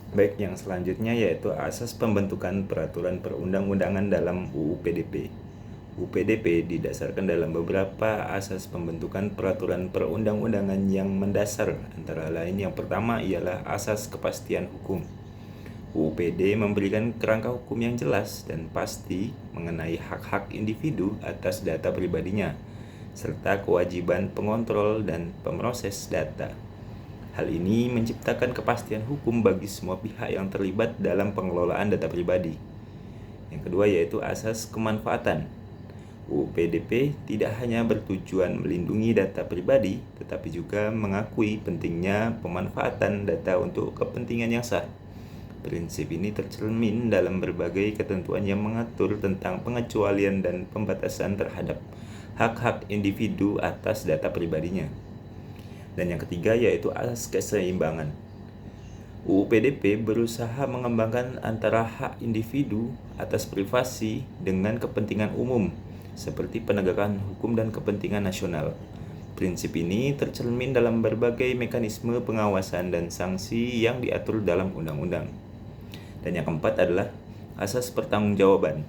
Baik, yang selanjutnya yaitu asas pembentukan peraturan perundang-undangan dalam UU PDP. UU PDP didasarkan dalam beberapa asas pembentukan peraturan perundang-undangan yang mendasar. Antara lain yang pertama ialah asas kepastian hukum. UU PD memberikan kerangka hukum yang jelas dan pasti mengenai hak-hak individu atas data pribadinya, serta kewajiban pengontrol dan pemroses data. Hal ini menciptakan kepastian hukum bagi semua pihak yang terlibat dalam pengelolaan data pribadi. Yang kedua yaitu asas kemanfaatan. UU PDP tidak hanya bertujuan melindungi data pribadi, tetapi juga mengakui pentingnya pemanfaatan data untuk kepentingan yang sah. Prinsip ini tercermin dalam berbagai ketentuan yang mengatur tentang pengecualian dan pembatasan terhadap hak-hak individu atas data pribadinya. Dan yang ketiga yaitu asas keseimbangan. UU PDP berusaha mengembangkan antara hak individu atas privasi dengan kepentingan umum, seperti penegakan hukum dan kepentingan nasional. Prinsip ini tercermin dalam berbagai mekanisme pengawasan dan sanksi yang diatur dalam undang-undang. Dan yang keempat adalah asas pertanggungjawaban.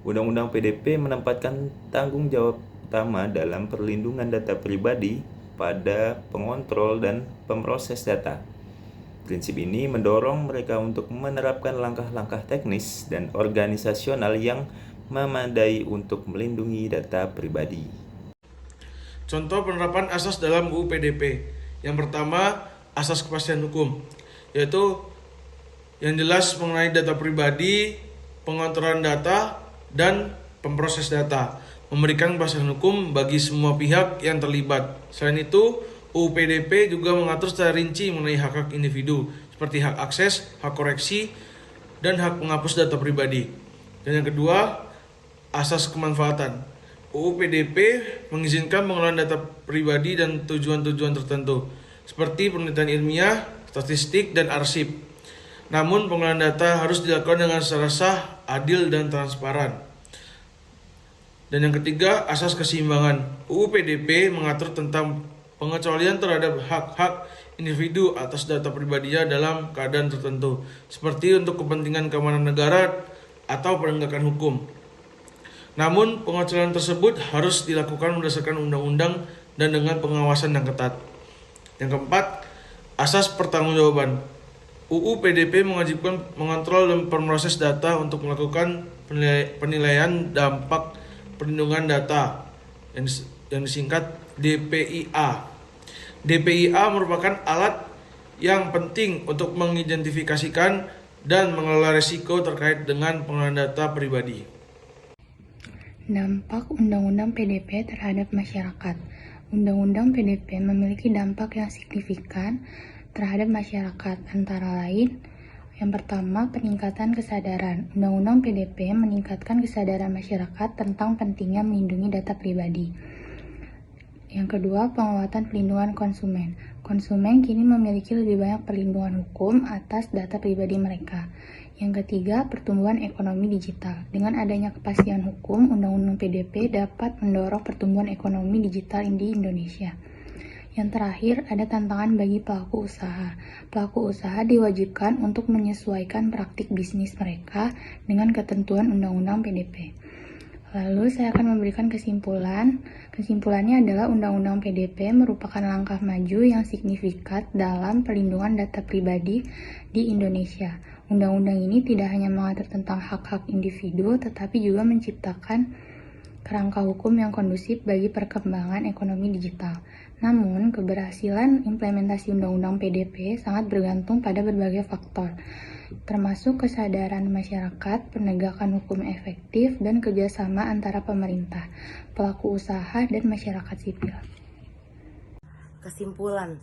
Undang-undang PDP menempatkan tanggung jawab utama dalam perlindungan data pribadi pada pengontrol dan pemroses data. Prinsip ini mendorong mereka untuk menerapkan langkah-langkah teknis dan organisasional yang memadai untuk melindungi data pribadi. Contoh penerapan asas dalam UU PDP. Yang pertama, asas kepastian hukum, yaitu yang jelas mengenai data pribadi, pengontrolan data, dan pemproses data, memberikan kepastian hukum bagi semua pihak yang terlibat. Selain itu, UU PDP juga mengatur secara rinci mengenai hak-hak individu, seperti hak akses, hak koreksi, dan hak menghapus data pribadi. Dan yang kedua, asas kemanfaatan. UU PDP mengizinkan pengelolaan data pribadi dan tujuan-tujuan tertentu, seperti penelitian ilmiah, statistik, dan arsip. Namun pengelolaan data harus dilakukan dengan secara sah, adil, dan transparan. Dan yang ketiga, asas keseimbangan. UU PDP mengatur tentang pengecualian terhadap hak-hak individu atas data pribadinya dalam keadaan tertentu, seperti untuk kepentingan keamanan negara atau penegakan hukum. Namun, pengecualian tersebut harus dilakukan berdasarkan undang-undang dan dengan pengawasan yang ketat. Yang keempat, asas pertanggungjawaban. UU PDP mewajibkan mengontrol dan memproses data untuk melakukan penilaian dampak perlindungan data yang disingkat DPIA. DPIA merupakan alat yang penting untuk mengidentifikasikan dan mengelola risiko terkait dengan pengelolaan data pribadi. Dampak Undang-Undang PDP terhadap masyarakat. Undang-Undang PDP memiliki dampak yang signifikan terhadap masyarakat, antara lain, yang pertama, peningkatan kesadaran. Undang-Undang PDP meningkatkan kesadaran masyarakat tentang pentingnya melindungi data pribadi. Yang kedua, penguatan pelindungan konsumen. Konsumen kini memiliki lebih banyak perlindungan hukum atas data pribadi mereka. Yang ketiga, pertumbuhan ekonomi digital. Dengan adanya kepastian hukum, Undang-Undang PDP dapat mendorong pertumbuhan ekonomi digital di Indonesia. Yang terakhir, ada tantangan bagi pelaku usaha. Pelaku usaha diwajibkan untuk menyesuaikan praktik bisnis mereka dengan ketentuan Undang-Undang PDP. Lalu saya akan memberikan kesimpulan. Kesimpulannya adalah Undang-Undang PDP merupakan langkah maju yang signifikan dalam perlindungan data pribadi di Indonesia. Undang-undang ini tidak hanya mengatur tentang hak-hak individu, tetapi juga menciptakan kerangka hukum yang kondusif bagi perkembangan ekonomi digital. Namun, keberhasilan implementasi Undang-Undang PDP sangat bergantung pada berbagai faktor, termasuk kesadaran masyarakat, penegakan hukum efektif, dan kerjasama antara pemerintah, pelaku usaha, dan masyarakat sipil. Kesimpulan,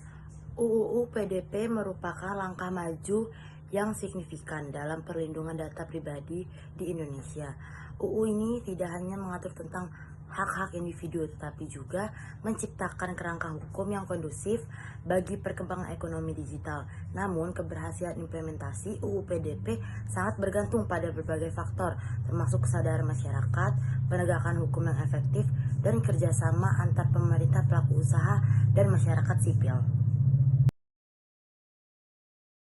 UU PDP merupakan langkah maju yang signifikan dalam perlindungan data pribadi di Indonesia. UU ini tidak hanya mengatur tentang hak-hak individu, tetapi juga menciptakan kerangka hukum yang kondusif bagi perkembangan ekonomi digital. Namun, keberhasilan implementasi UU PDP sangat bergantung pada berbagai faktor, termasuk kesadaran masyarakat, penegakan hukum yang efektif, dan kerjasama antar pemerintah, pelaku usaha, dan masyarakat sipil.